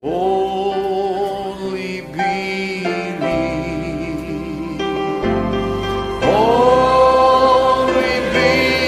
Only believe. Only believe.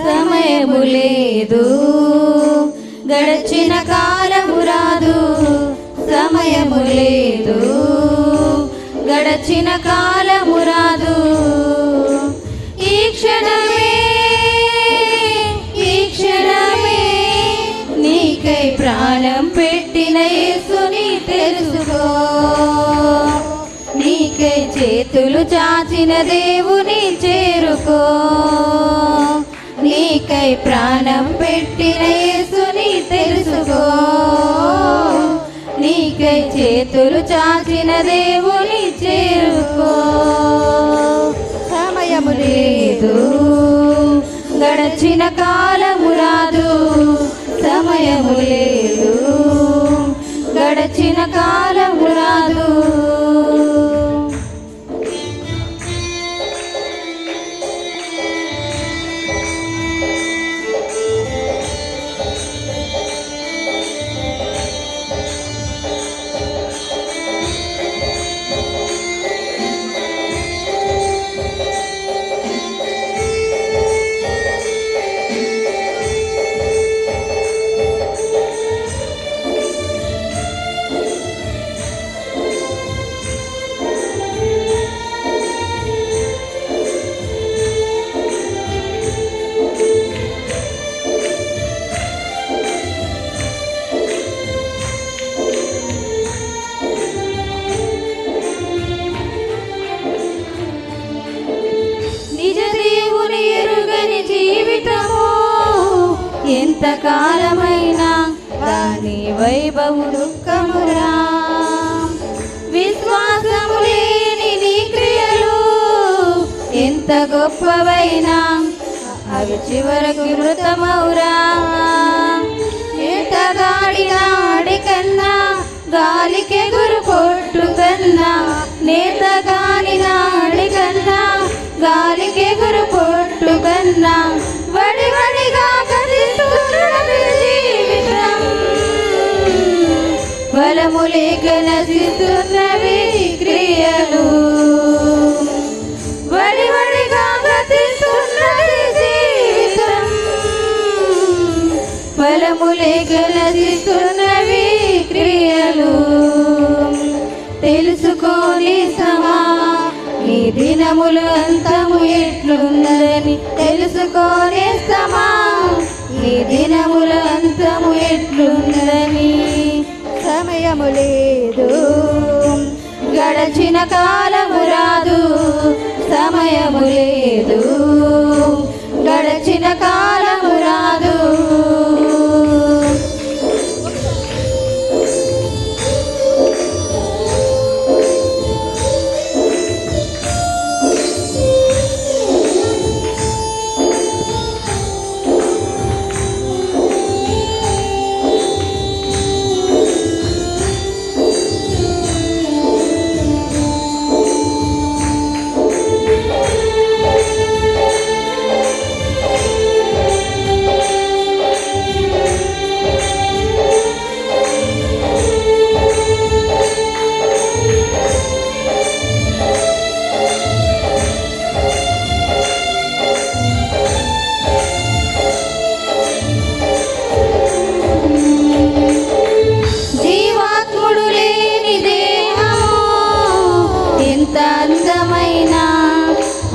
సమయము లేదు, గడచిన కాలము రాదు. సమయము లేదు, గడచిన కాలము రాదు. ఈ క్షణమే నీకై ప్రాణం పెట్టిన యేసుని తెలుసుకో. నీకై చేతులు చాచిన దేవుని చేరుకో. నీకై ప్రాణం పెట్టిన యేసుని తెలుసుకో. నీకై చేతులు చాచిన దేవుని చేరుకో. సమయము లేదు, గడచిన కాలము రాదు. సమయము లేదు, గడచిన కాలము రాదు. ఎంతకాలమైనా దాని వైభవు దుఃఖమురా. విశ్వాసము లేని నీ క్రియలు ఎంత గొప్పవైనా అవి చివరకు మృతమౌరా. ఏటగాడిన ఆడి కన్నా గాలికెగురు కొట్టు కన్నా, నేతగాని నాడి కన్నా గాలికెగురు కొట్టు కన్నా వడివడిగా కదిస్తున్నది జీవితం. బలము లేక నశిస్తున్నవి క్రియలు. వడివడిగా గతిస్తున్నది జీవితం. బలము లేక నశిస్తున్నవి క్రియలు. తెలుసుకోని సమా నీ దినములు అంతము ఎట్లున్నదని. తెలుసుకోనే సమా నీ దినములు అంతము ఎట్లున్నదని. సమయము లేదు, గడచిన కాలము రాదు. సమయము లేదు, గడచిన కాలము రాదు.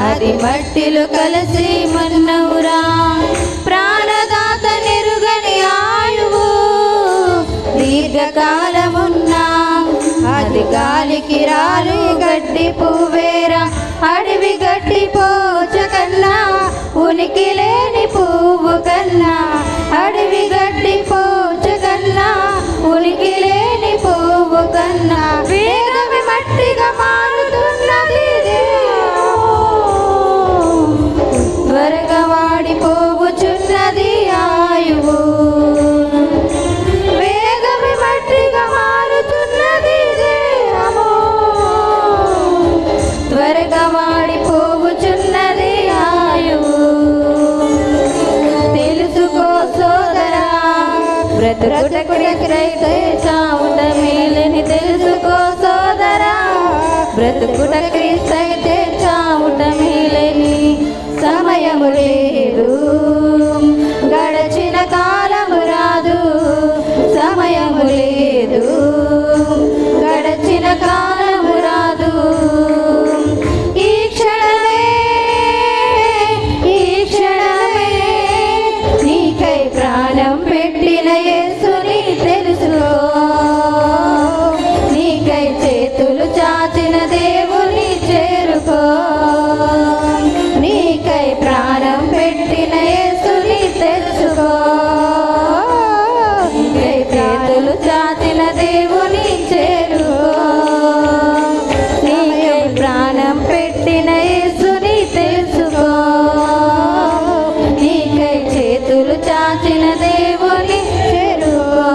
అది మట్టిలో కలిసి మన్నవురా. ప్రాణదాత నెరుగని ఆయువు దీర్ఘకాలమున్నా అది గాలికి రాలి గడ్డి పువ్వేరా. అడవి గడ్డి పోచ కన్నా ఉనికి లేని పువ్వు కన్నా, అడవి గడ్డి పోచ కన్నా ఉనికి లేని పువ్వు కన్నా వేగమే మట్టిగా మారుతున్నది. త్వరగా వాడిపోవుచున్నది ఆయువు, వేగమే మట్టిగా మారుతున్నది దేహము. త్వరగా వాడిపోవుచున్నది ఆయువు. తెలుసుకో సోదరా, బ్రతుకుటకైతే చావుట మేలని. తెలుసుకో సోదరా, బ్రతుకుట క్రీస్తైతే చావుట మేలని. సమయము లేదు, గడచిన కాలము రాదు. సమయము లేదు, గడచిన కాలము రాదు. ఈ క్షణమే, ఈ క్షణమే నీకై ప్రాణం పెట్టిన యేసుని తెలుసుకో. నీకై చేతులు చాచిన దేవుని చేరుకో. నీకై ప్రాణం పెట్టిన యేసుని తెలుసుకో. నీకై చేతులు చాచిన దేవుని చేరుకో. నీకై ప్రాణం పెట్టిన యేసుని తెలుసుకో. నీకై చేతులు చాచిన దేవుని చేరుకో.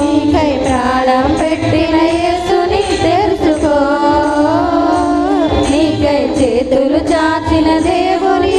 నీకై ప్రాణం పెట్టిన యేసుని తెలుసుకో. నీకై చేతులు చాచిన దేవుని